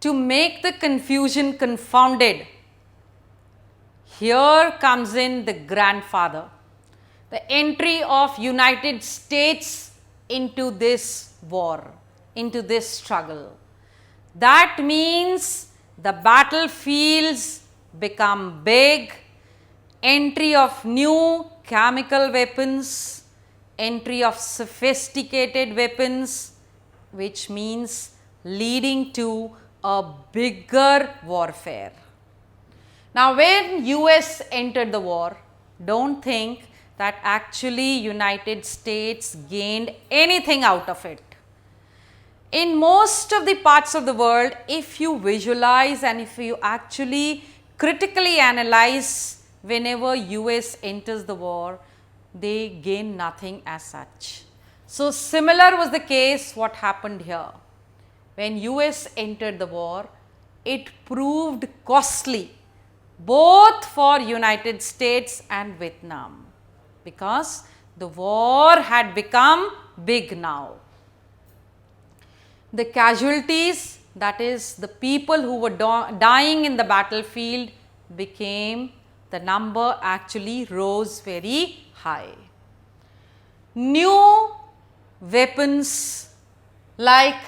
to make the confusion confounded, here comes in the grandfather, the entry of United States into this war, into this struggle. That means the battlefields become big, entry of new chemical weapons, entry of sophisticated weapons, which means leading to a bigger warfare. Now, when US entered the war, don't think that actually United States gained anything out of it. In most of the parts of the world, if you visualize and if you actually critically analyze whenever US enters the war, they gain nothing as such. So, similar was the case what happened here. When US entered the war, it proved costly both for United States and Vietnam, because the war had become big now. The casualties, that is the people who were dying in the battlefield, became, the number actually rose very high. New weapons like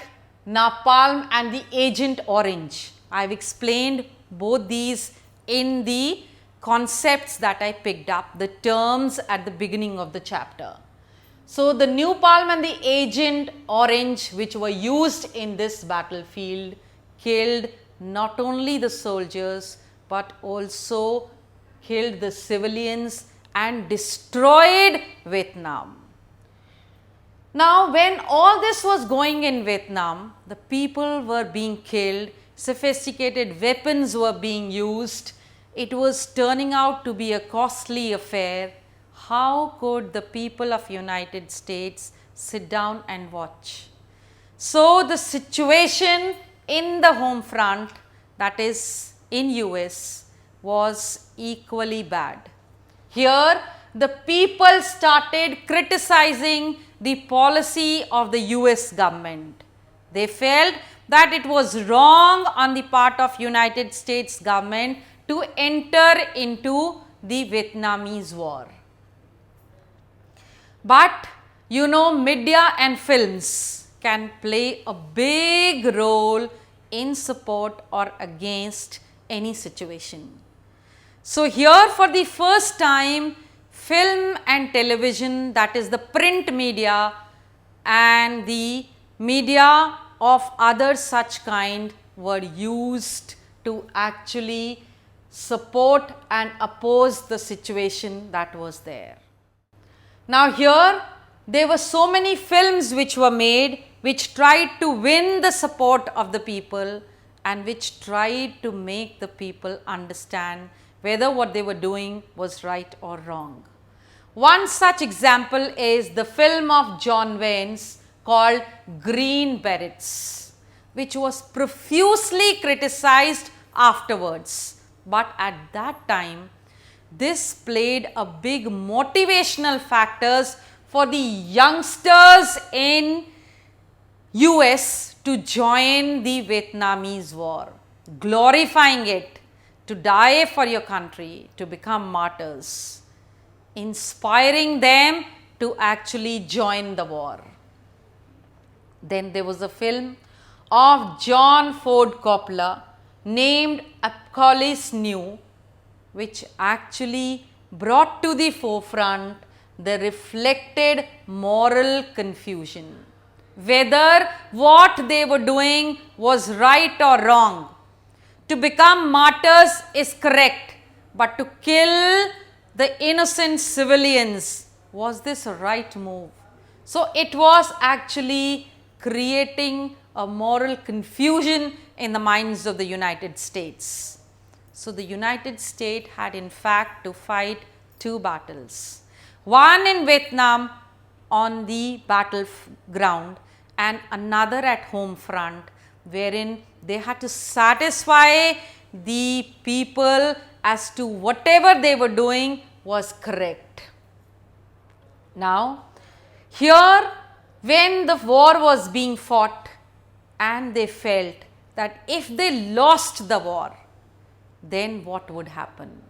napalm and the Agent Orange, I have explained both these in the concepts that I picked up, the terms at the beginning of the chapter. So, the napalm and the Agent Orange which were used in this battlefield killed not only the soldiers but also killed the civilians and destroyed Vietnam. Now, when all this was going in Vietnam, the people were being killed, sophisticated weapons were being used, it was turning out to be a costly affair. How could the people of United States sit down and watch? So, the situation in the home front, that is in US, was equally bad. Here, the people started criticizing the policy of the US government. They felt that it was wrong on the part of United States government to enter into the Vietnamese war. But you know, media and films can play a big role in support or against any situation. So, here for the first time, film and television, that is the print media and the media of other such kind, were used to actually support and oppose the situation that was there. Now, here there were so many films which were made which tried to win the support of the people and which tried to make the people understand whether what they were doing was right or wrong. One such example is the film of John Wayne's called Green Berets, which was profusely criticized afterwards. But at that time, this played a big motivational factors for the youngsters in US to join the Vietnamese war, glorifying it, to die for your country, to become martyrs, inspiring them to actually join the war. Then there was a film of John Ford Coppola named Apocalypse Now, which actually brought to the forefront the reflected moral confusion, whether what they were doing was right or wrong. To become martyrs is correct, but to kill the innocent civilians, was this a right move? So, it was actually creating a moral confusion in the minds of the United States. So, the United States had in fact to fight two battles, one in Vietnam on the battleground and another at home front, wherein they had to satisfy the people as to whatever they were doing was correct. Now, here when the war was being fought and they felt that if they lost the war, then what would happen?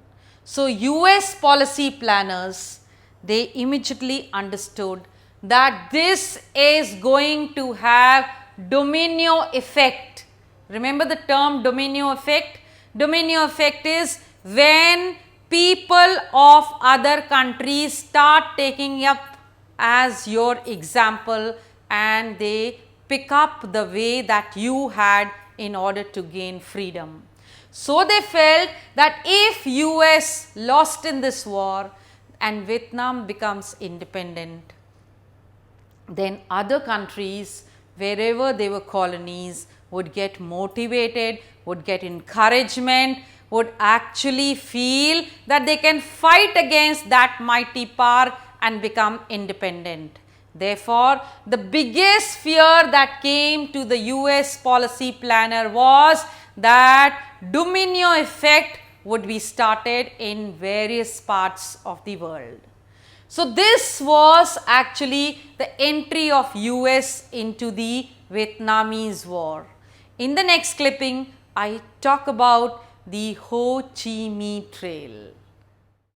So, US policy planners, they immediately understood that this is going to have domino effect. Remember the term domino effect? Domino effect is when people of other countries start taking up as your example and they pick up the way that you had in order to gain freedom. So, they felt that if US lost in this war and Vietnam becomes independent, then other countries wherever they were colonies would get motivated, would get encouragement, would actually feel that they can fight against that mighty power and become independent. Therefore, the biggest fear that came to the US policy planner was that domino effect would be started in various parts of the world. So, this was actually the entry of US into the Vietnamese war. In the next clipping, I talk about the Ho Chi Minh Trail.